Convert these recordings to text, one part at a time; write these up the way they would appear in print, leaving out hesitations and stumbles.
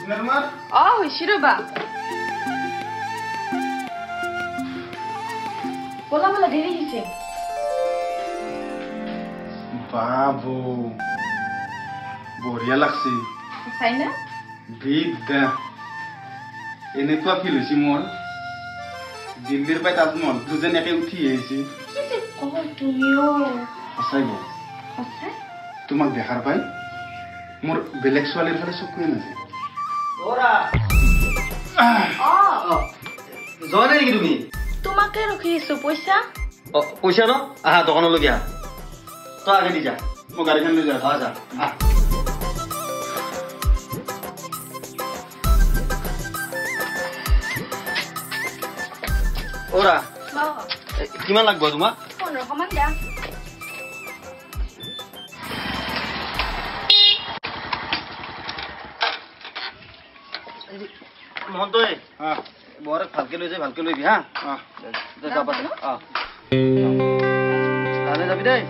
হৈছি ৰবা বলা বলা দেৰি হৈছে বাবু বঢ়িয়া লাগছে চাই না বিদ্যা এনেকুৱা ফিল হৈছে মোৰ দিল্লীৰ পৰা তাজমহল যেন একে উঠি আহিছে তুমিও সঁচাই বৌ সঁচাই তোমাক দেখাৰ পাই মোৰ বেলেগ ছোৱালীৰ ফালে চকুৱে নাযায় যোৱা নাই নেকি তুমি তোমাকে ৰখি আছো পইচা পইচা ন আহা দোকানলৈ আহা তই আগে দি যা মই গাড়ীখন লৈ যাওঁ যা ওরা কিমান লাগব তোমাক 1500 মান দিয়া মহন্তই বৰ ভালকে লৈ যাই ভালকে লৈবি হা যাবা তালে যাবি দেই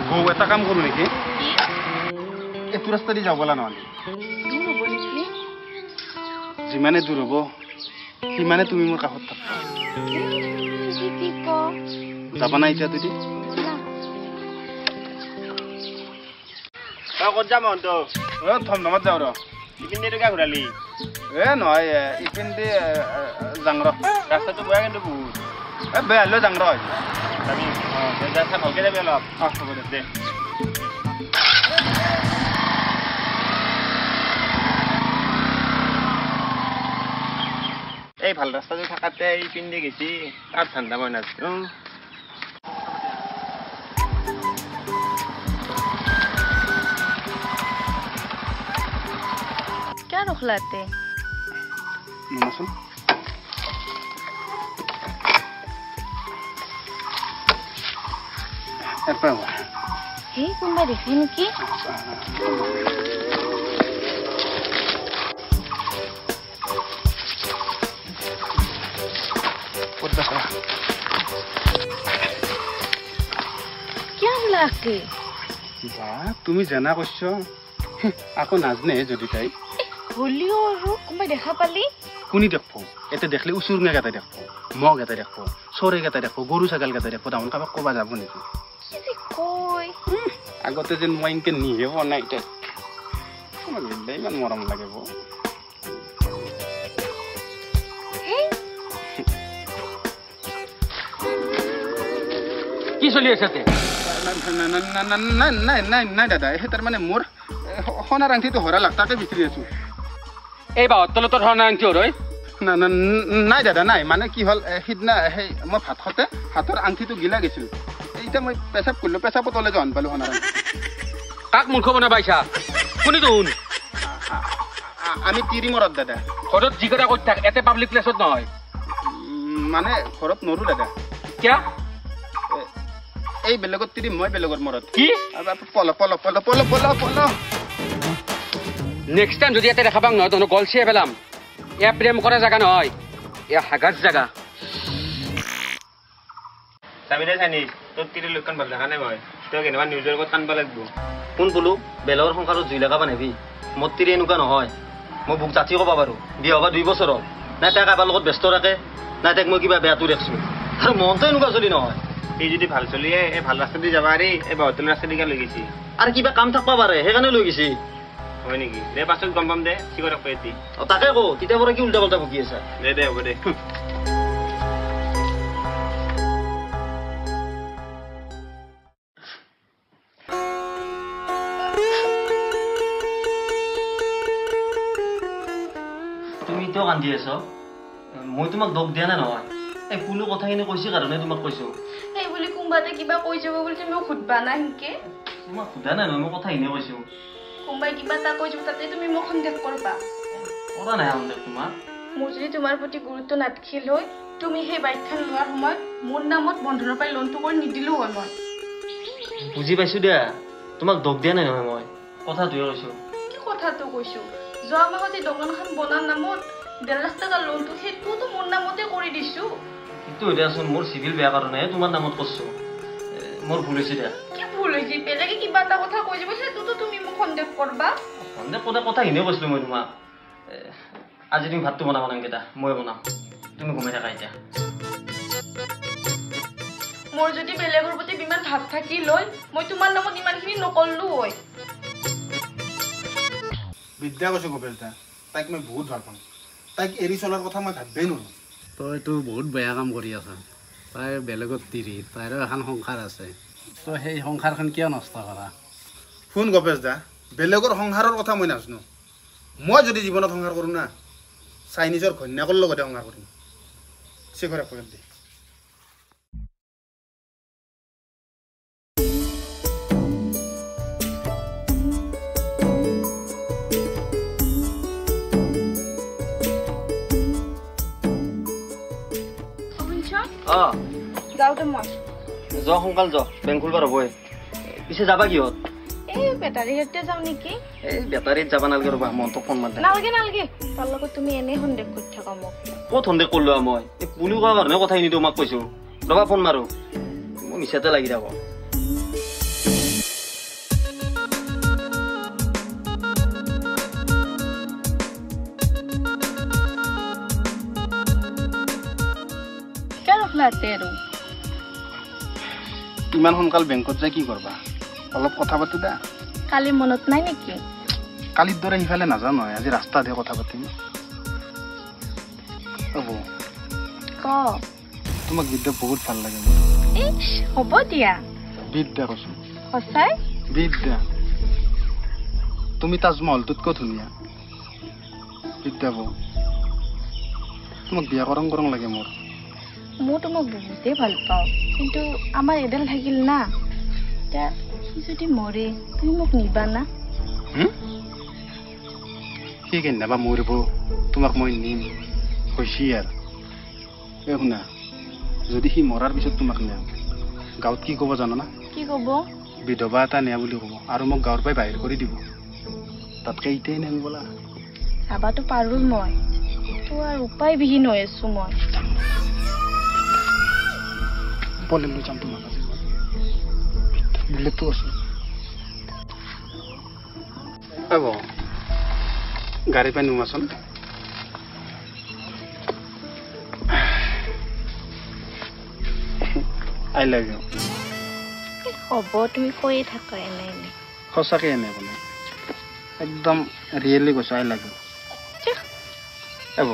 বৌ এটা কাম কৰো নেকি এইটো ৰাস্তা দি যাব বলা নহ'লে যিমানে দূৰ হ'ব সিমানে তুমি মোৰ কাষত থাকবা যাবা না এতিয়া তুই ক'ত যাম মহন্ত ধমধমত যাওঁ ৰ ইপিনে টকা ঘূৰালি নহয় ইপিনে যাং ৰ ৰাস্তাটো বেয়া কিন্তু বহুত বেয়া লৈ যাং ৰ যাবি ভালকে যাবি অলপ হ'ব দে এই ভাল ৰাস্তাটো থাকাতে এই পিন্ধি গেছি আৰ ঠান্ডা মই নাজনো क्या रुखलाते নমস্কাৰ हे কোনবা দেখে নেকি क्या बोला आके বা তুমি জানা কৈছ আকৌ নাজনে যদি তাই হলিও আৰু কোনবা দেখা পালি কোনি দেখবো এতে দেখলে উচুৰঙা গাতে দেখবো মগ গাতে দেখবো চৰে গাতে দেখবো গৰু ছাগল গাতে দেখবো তাহোন কাবাক কবা যাব নেকি কই আগতে যেন মই ইনকে নিহে বনাই এতিয়া তোমাক দিলে ইমান মৰম লাগিব কি চলি আছে নাই দাদা সেই তাৰমানে মোৰ সোণাৰ আংঠিটো হৰা লাগ তাকে বিচাৰি আছো এই বাহত তলত ধৰণৰ আংঠি হয় নাই দাদা নাই মানে কি হ'ল সিদিনা সেই মই ভাত খাওঁতে হাতৰ আংঠিটো গিলা গৈছিল এতিয়া মই পেচাব কৰিলো পেচাবত ওলাই যোৱা পালো সোণাৰ কাক মূৰ্খ বনাই পাইছা কোনি তোন আমি তিৰিমৰত দাদা ঘৰত যি কথা কৈ থাক এতে পাব্লিক প্লেছত নহয় মানে ঘৰত নৰো দাদা কিয়া এই বেলেগত তিৰিম মই বেলেগৰ মৰত কি পল পল পল পল পল পল নেক্সট টাইম যদি এতে দেখা পাং নহয় তহঁতক গল চিয়ে পেলাম এয়া প্ৰেম কৰা জাগা নহয় এয়া হাগাৰ জাগা চাবি দে চানি তোৰ তিৰি লক্ষণ ভাল দেখা নাই মই তই কেনেবা নিউজৰ লগত কান্দব লাগিব কোন বোলো বেলেগৰ সংসাৰত জুই লগাব নেবি মোৰ তিৰি এনেকুৱা নহয় মই বুক জাতি ক'ব পাৰোঁ বিয়া হ'বা 2 বছৰ হ'ল নাই তাই কাৰোবাৰ লগত ব্যস্ত ৰাখে নাই তাইক মই কিবা বেয়াটো দেখছোঁ আৰু মনটো এনেকুৱা চলি নহয় এই যদি ভাল চলিয়ে এই ভাল ৰাস্তা দি যাবা আৰে এই বাহতল ৰাস্তা দিকে লৈ গৈছি আৰু কিবা কাম থাকবা পাৰে সেইকাৰণে লৈ গৈছি হয় নেকি দে পাছত গম পাম দে কি কৰা পেতি তাকে কো তেতিয়া পৰা কি উল্টা পাল্টা বকি আছে দে হ'ব দে তুমি তো কান্দি আছ মই তোমাক দোষ দিয়া নাই নহয় এই কোনো কথাখিনি কৈছে কাৰণে তোমাক কৈছো এই বুলি কোনবাতে কিবা কৈ যাব বুলি তুমি খুদবা না হিকে তোমাক খুদা নাই নহয় মই কথাখিনি কৈছো কোনবাই কিবা তা কৈ যাব তাতে তুমি মোক সন্দেহ কৰবা কৰা নাই সন্দেহ তোমাক মোৰ যদি তোমাৰ প্ৰতি গুৰুত্ব নাথাকিল হয় তুমি সেই বাইকখন লোৱাৰ সময়ত মোৰ নামত বন্ধনৰ পৰা লোনটো কৰি নিদিলো হয় মই বুজি পাইছো দিয়া তোমাক দোষ দিয়া নাই নহয় মই কথাটোৱে কৈছো কি কথাটো কৈছো যোৱা মাহতে দোকানখন বনাৰ নামত 1.5 লাখ টকা লোনটো সেইটোতো মোৰ নামতে কৰি দিছো কিন্তু এটাচোন মোৰ চিভিল বেয়া কাৰণে তোমাৰ নামত কৰছো মোৰ ভুল হৈছে দিয়া কি ভুল হৈছে বেলেগে কিবা এটা কথা কৈ যাব সেইটোতো তুমি মোক সন্দেহ কৰবা সন্দেহ কৰা কথা হিনে কৈছিলো মই তোমাক আজি তুমি ভাতটো বনাব নাংকেইটা মই বনাম তুমি ঘুমাই থাকা এতিয়া মোৰ যদি বেলেগৰ প্ৰতি ইমান ভাৱ থাকি লৈ মই তোমাৰ নামত ইমানখিনি নকৰলো হয় বিদ্যা কৈছো গোপেশ দা তাইক মই বহুত ভাল পাওঁ তাইক এৰি চলাৰ কথা মই ভাবিবই নোৱাৰো তইতো বহুত বেয়া কাম কৰি আছা তাইৰ বেলেগত তিৰি তাইৰো এখন সংসাৰ আছে তই সেই সংসাৰখন কিয় নষ্ট কৰা শুন গোপেশ দা বেলেগৰ সংসাৰৰ কথা মই নাজানো মই যদি জীৱনত সংসাৰ কৰোঁ না চাইনিজৰ ঘৈণীয়েকৰ লগতে সংসাৰ কৰিম চিঘৰে কৈ দে যাওঁতে মই যোৱা সোনকাল যোৱা বেংক খুলিবাৰ হ'বই পিছে যাবা কিহত এই বেটাৰী গাড়ীতে যাওঁ নেকি এই বেটাৰীত যাবা নালাগে ৰ'বা মনটো ফোন মাৰ নালাগে নালাগে তাৰ লগত তুমি এনেই সন্দেহ কৰি থাকা মোক ক'ত সন্দেহ কৰিলো মই এই পুলি কোৱাৰ কাৰণে কথাখিনি তোমাক কৈছো ৰ'বা ফোন মাৰো মোৰ মিছাতে লাগি থাকো ইমান সোনকাল বেংকত যাই কি কৰবা অলপ কথা পাতো দা কালি মনত নাই নেকি কালিৰ দৰে সিফালে নাজানো আজি ৰাস্তাতহে কথা পাতিম হ'ব ক তোমাক বিদ্যা বহুত ভাল লাগে মোৰ ইছ হ'ব দিয়া বিদ্যা কৈছো সঁচাই বিদ্যা তুমি তাজমহলটোতকৈ ধুনীয়া বিদ্যা বৌ তোমাক বিয়া কৰং কৰং লাগে মোৰ মই তোমাক বহুতেই ভাল পাওঁ কিন্তু আমাৰ এডাল থাকিল না এতিয়া সি যদি মৰে তুমি মোক নিবা না সি কেনেবা মৰিব তোমাক মই নিম হৈছে আৰু এই শুনা যদি সি মৰাৰ পিছত তোমাক নিয়া গাঁৱত কি ক'ব জানো না কি ক'ব বিধৱা এটা নিয়া বুলি ক'ব আৰু মোক গাঁৱৰ পৰাই বাহিৰ কৰি দিব তাতকৈ এতিয়াই নিম বোলা চাবাতো পাৰোঁ মই তো আৰু উপায়বিহীন হৈ আছো মই বলে লৈ যাম তোমাক বুলেটটো আছে হ'ব গাড়ী পাই নোমাচোন আই লাভ ইউ হ'ব তুমি কৈয়ে থাকা এনে এনে সঁচাকৈ এনে বোলে একদম ৰিয়েলি কৈছো আই লাভ ইউ হ'ব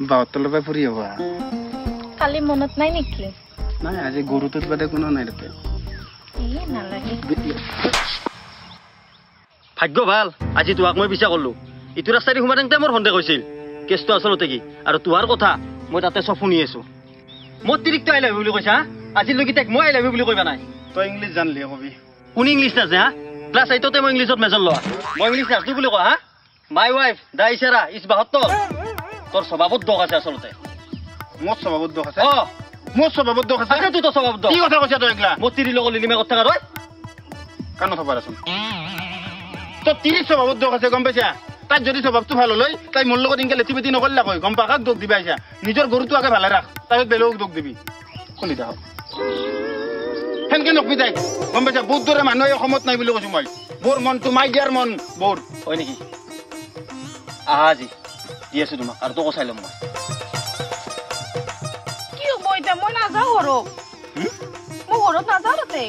বাহঁতৰ পৰা ফুৰি হ'ব কালি মনত নাই নেকি নাই আজি গৰুটোত বাদে কোনো নাই তাতে এই নালাগে ভাগ্য ভাল আজি তোমাক মই বিশ্বাস কৰিলো ইটো ৰাস্তাদি সোমাই থাকোঁতে মোৰ সন্দেহ হৈছিল কেছটো আচলতে কি আৰু তোমাৰ কথা মই তাতে চব শুনি আছো মোৰ তিৰিকটো আই লাভ ইউ বুলি কৈছা আজিলৈকে তাইক মই আই লাভ ইউ বুলি কৈবা নাই তই ইংলিছ জানলি কবি কোন ইংলিছ নাজানে হা ক্লাছ 8তে মই ইংলিছত মেজৰ লোৱা মই ইংলিছ নাজানো বুলি কোৱা হা মাই ৱাইফ দা ইচাৰা ইজ 72 তোৰ স্বভাৱত দোষ আছে আচলতে মোৰ স্বভাৱত দোষ আছে অ মোৰ স্বভাৱত দোষ আছে আছেতো তোৰ স্বভাৱত দোষ কি কথা কৈছা তই এগলা মোৰ তিৰিৰ লগত লিলিমা কথা তই কাণত থবাৰাচোন তোৰ তিৰিৰ স্বভাৱত দোষ আছে গম পাইছা তাই যদি স্বভাৱটো ভাল হ'লে তাই মোৰ লগত ইনকে লেটি পেটি নকৰিলা কৈ গম পা কাক দোষ দিবা আহিছা নিজৰ গৰুটো আগে ভালে ৰাখ তাৰপিছত বেলেগক দোষ দিবি শুনি দা সেনকে নকবি তাইক গম পাইছা বহুত দৰে মানুহে অসমত নাই বুলি কৈছো মই বৰ মনটো মাই দিয়াৰ মন বৰ হয় নেকি আহা আজি দি আছো তোমাক আৰু তোকো চাই ল'ম মই কি হ'ব এতিয়া মই নাযাওঁ ঘৰত মই ঘৰত নাযাওঁ তাতে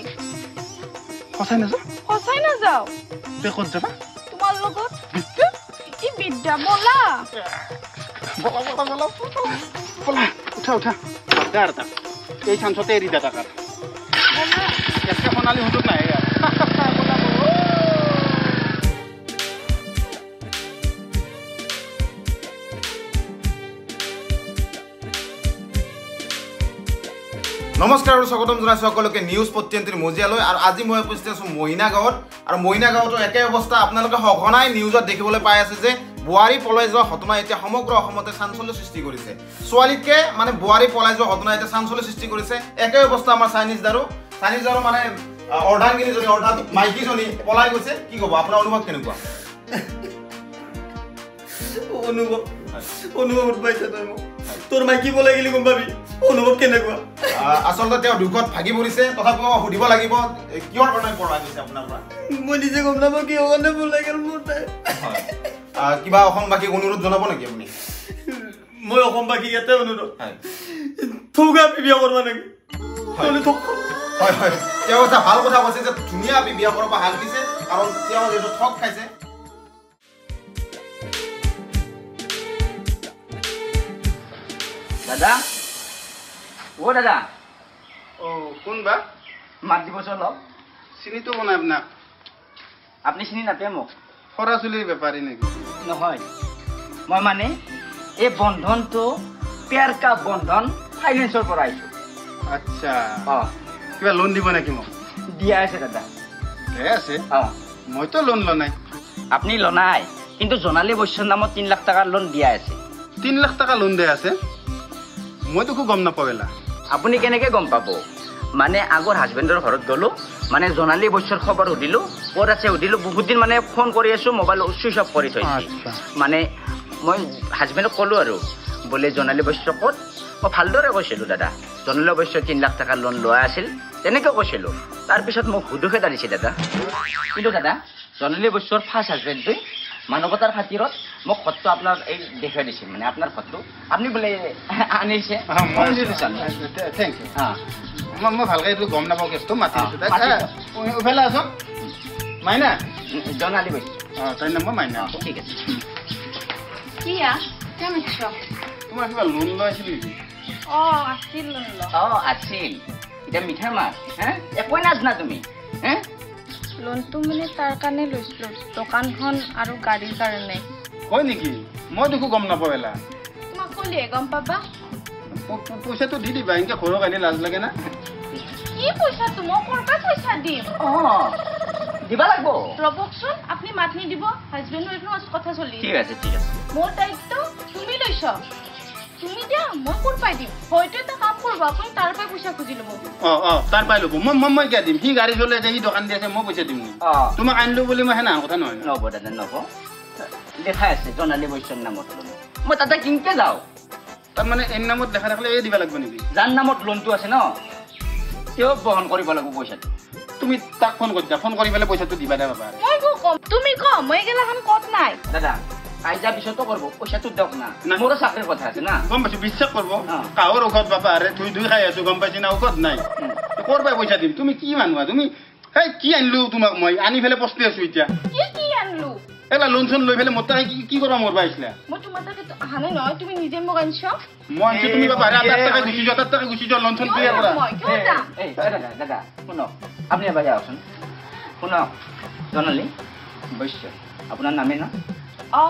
সঁচাই নাযাওঁ সঁচাই নাযাওঁ তে ক'ত যাবা তোমাৰ লগত ই বিদ্যা বলা বলা উঠা উঠা এই চান্সতে এৰি দা তাক একে সোণালী সুযোগ নাই নমস্কাৰ আৰু স্বাগতম জনাইছো সকলোকে নিউজ প্ৰতিনিধিৰ মজিয়ালৈ আৰু আজি মই উপস্থিত আছো মহিনা গাঁৱত আৰু মহিনা গাঁৱতো একে অৱস্থা আপোনালোকে সঘনাই নিউজত দেখিবলৈ পাই আছে যে বোৱাৰী পলাই যোৱা ঘটনা এতিয়া সমগ্ৰ অসমতে চাঞ্চল্য সৃষ্টি কৰিছে ছোৱালীতকে মানে বোৱাৰী পলাই যোৱা ঘটনা এতিয়া চাঞ্চল্য সৃষ্টি কৰিছে একে অৱস্থা আমাৰ চাইনিজ দাৰু মানে অৰ্ধাংগিনীজনী অৰ্থাৎ মাইকীজনী পলাই গৈছে কি ক'ব আপোনাৰ অনুভৱ কেনেকুৱা অনুভৱ পাইছে তই মোক তোৰ মাইকী বলাই গেলি গম পাবি অনুভৱ কেনেকুৱা আচলতে তেওঁ দুখত ভাগি পৰিছে তথাপিও সুধিব লাগিব কিহৰ কাৰণে পঢ়া গৈছে আপোনাৰ পৰা মই নিজে গম নাপাওঁ কিহৰ কাৰণে বলাই গেল মোৰ তাই কিবা অসমবাসীক অনুৰোধ জনাব নেকি আপুনি মই অসমবাসীক ইয়াতে অনুৰোধ থৌগা আপনি বিয়া কৰবা নেকি হয় হয় তেওঁ এটা ভাল কথা কৈছে যে ধুনীয়া আপনি বিয়া কৰাব হাল দিছে কাৰণ তেওঁ যিটো ঠগ খাইছে দাদা ও দাদা ও কোন বা মাত দিবচোন অলপ চিনিটো কোন আপোনাক আপুনি চিনি নাপায় মোক সৰা চুলিৰ বেপাৰী নেকি নহয় মই মানে এই বন্ধনটো পেয়াৰ কা বন্ধন ফাইনেন্সৰ পৰা আহিছোঁ আচ্ছা অঁ কিবা লোন দিব নেকি মোক দিয়া আছে দাদা ঠিকে আছে অঁ মইতো লোন লোৱা নাই আপুনি লনাই কিন্তু জোনালী বৈশ্যৰ নামত 3 লাখ টকাৰ লোন দিয়া আছে 3 লাখ টকা লোন দিয়া আছে মইতো একো গম নাপাওঁ এলা আপুনি কেনেকৈ গম পাব মানে আগৰ হাজবেণ্ডৰ ঘৰত গ'লোঁ মানে জোনালী বৈশ্যৰ খবৰ সুধিলোঁ ক'ত আছে সুধিলোঁ বহুত দিন মানে ফোন কৰি আছোঁ মোবাইল চুইচ অফ কৰি থৈছে মানে মই হাজবেণ্ডক ক'লোঁ আৰু বোলে জোনালী বৈশ্য ক'ত মই ভালদৰে কৈছিলোঁ দাদা জোনালী বৈশ্য 3 লাখ টকাৰ লোন লোৱা আছিল তেনেকৈ কৈছিলোঁ তাৰপিছত মোক হুদুখে দাঁড়িছে দাদা কিন্তু দাদা জোনালী বৈশ্যৰ ফাৰ্ষ্ট হাজবেণ্ডটোৱে মানৱতাৰ খাতিৰত মোক ফটো আপোনাৰ এই দেখুৱাই দিছিল মানে আপোনাৰ ফটো আপুনি বোলে আনিছে থেংক ইউ অঁ মই ভালকৈ এইটো গম নাপাওঁ কেছটো মাতি দিছোঁ ইফালে আছো মাইনা জোনালী বৈশ্য অঁ তাইৰ নাম মই মাইনা ঠিক আছে কিয়া কেমন তোমাৰ কিবা লোন লৈ আছিল নেকি আছিল অঁ আছিল এতিয়া মিঠা মাছ হে একোৱে নাজানা তুমি হে লোনটো মানে তাৰ কাৰণে লৈছিলোঁ দোকানখন আৰু গাড়ীৰ কাৰণে হয় নেকি মই দেখো গম নাপাওঁ এলা তোমাক ক'লিয়ে গম পাবা পইচাটো দি দিবা এনেকৈ ঘৰৰ কাৰণে লাজ লাগে না কি পইচাটো মই ক'ৰ পৰা পইচা দিম অঁ দিবা লাগব ৰবকচোন আপুনি মাত নিদিব হাজবেণ্ডৰ এইটো মাজত কথা চলি ঠিক আছে ঠিক আছে মোৰ দায়িত্ব তুমি লৈছ তুমি দিয়া মই ক'ৰ পাই দিম হয়তো এটা কাম কৰিব আপুনি তাৰ পৰাই পইচা খুজি ল'ব অঁ তাৰ পাই ল'ব মই কিয় দিম সি গাড়ী চলাই আছে সি দোকান দি আছে মই পইচা দিম অঁ তোমাক আনিলো বুলি মই সেনা কথা নহয় নব দাদা নব দেখাই আছে জোনালী বৈশ্যৰ নামত লোন মই তাতে কিনকে যাওঁ তাৰমানে এন নামত দেখা থাকিলে এই দিবা লাগিব নেকি যাৰ নামত লোনটো আছে ন তেওঁ বহন কৰিব লাগিব পইচাটো তুমি তাক ফোন কৰিছা ফোন কৰি পেলাই পইচাটো দিবা দে বাবা মই কম তুমি কম মই এগেলাখন ক'ত নাই দাদা কাইজা পিছতো কৰিব পইচাটো দিয়ক না মোৰো চাকৰিৰ কথা আছে না গম পাইছো বিশ্বাস কৰিব অঁ। কাহৰ ঔষধ বাপা আৰে ধুই খাই আছো গম পাইছি না ঔষধ নাই ক'ৰ পৰা পইচা দিম তুমি কি মানুহ তুমি এই কি আনিলো তোমাক মই আনি পেলাই পস্তি আছো এতিয়া কি আনলো এলা লোন চোন লৈ পেলাই মোৰ তাকে কি কৰা মোৰ আহিছিলা মই তোমাৰ তাকে অহা নাই নহয় তুমি নিজে মোক আনিছ মই আনিছো তুমি বাপা আৰে আটাৰ টাকা গুচি যোৱা 8 টাকা গুচি যোৱা লোন চোন ক্লিয়াৰ কৰা মই কিয় যাম এই দাদা দাদা শুনক আপুনি এবাৰ যাওকচোন শুনক জোনালী বৈশ্য আপোনাৰ নামেই ন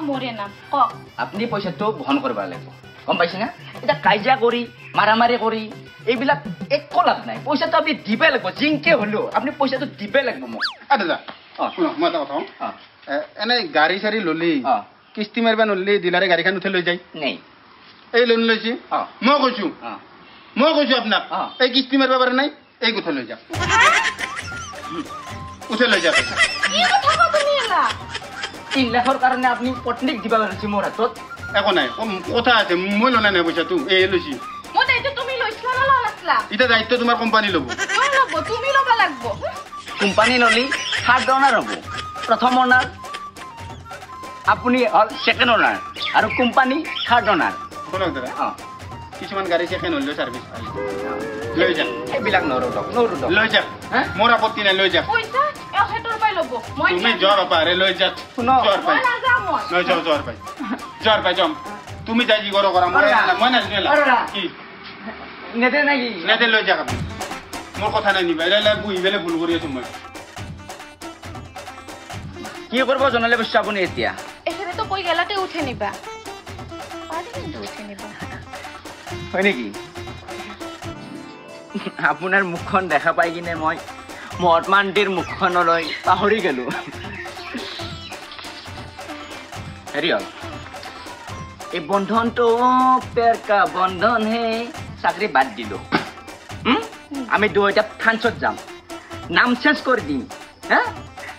মোৰে নাম কওক আপুনি পইচাটো বহন কৰিব লাগিব গম পাইছে না এতিয়া কাজিয়া কৰি মাৰামাৰি কৰি এইবিলাক একো লাভ নাই পইচাটো আপুনি দিবই লাগিব জিংকে হ'লেও আপুনি পইচাটো দিবই লাগিব মোক দাদা অঁ শুনক মই এটা কথা কওঁ অঁ এনে গাড়ী চাড়ী ল'লি অঁ কিস্তি মাৰিবা নললি ডিলাৰে গাড়ীখন উঠাই লৈ যায় নেই এই লোন লৈছে অঁ মই কৈছো অঁ আপোনাক অঁ। এই কিস্তি মাৰিব পাৰে নাই এই উঠাই লৈ যাওক উঠাই লৈ যাওক কি কথা কয় তুমি এলা 3 লাখৰ কাৰণে আপুনি পত্নীক দিব লাগিছে মোৰ হাতত একো নাই কথা আছে মই লোৱা নাই পইচাটো এই লৈছি মই দায়িত্ব তুমি লৈছিলা না লোৱা নাছিলা এতিয়া দায়িত্ব তোমাৰ কোম্পানী ল'ব মই ল'ব তুমি ল'ব লাগিব কোম্পানী ল'লি 3rd অনাৰ হ'ব প্ৰথম অনাৰ আপুনি হ'ল 2nd অনাৰ আৰু কোম্পানী 3rd অনাৰ শুনক দাদা অঁ কিছুমান গাড়ী চেকেণ্ড হ'লেও চাৰ্ভিচ ভাল লৈ যাওক এইবিলাক নৰো দক লৈ যাওক হে? মোৰ আপত্তি নাই লৈ যাওক পইচা এখেতৰ পৰাই ল'ব মই তুমি যোৱা বাপা আৰে লৈ যাওক শুনক। জ্বৰ পাই মই নাযাওঁ মই লৈ যাওঁ জ্বৰ পাই যাম তুমি যাই যি কৰা কৰা মই নাজানো কি নেদে নেকি নেদে লৈ যাওক আপুনি মোৰ কথা নাই নিবা এলা বহি পেলাই ভুল কৰি আছো মই কি কৰিব জনালে বৈশ্য আপুনি এতিয়া এখেতেতো কৈ গেলাতে উঠে নিবা পাৰি কিন্তু উঠে নিবা হয় নেকি আপোনাৰ মুখখন দেখা পাই কিনে মই মহাত্মা গান্ধীৰ মুখখনলৈ পাহৰি গ'লোঁ হেৰি হ'ল এই বন্ধনটো পেৰ কা বন্ধন হে চাকৰি বাদ দিলোঁ আমি দুয়োটা ফ্ৰান্সত যাম নাম চেঞ্জ কৰি দিম হা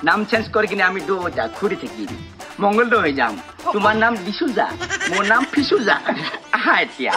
নাম চেঞ্জ কৰি কিনে আমি দুয়োটা ঘূৰি থাকিম মংগলদৈ হৈ যাম তোমাৰ নাম দিছুজা মোৰ নাম ফিচুজা আহা এতিয়া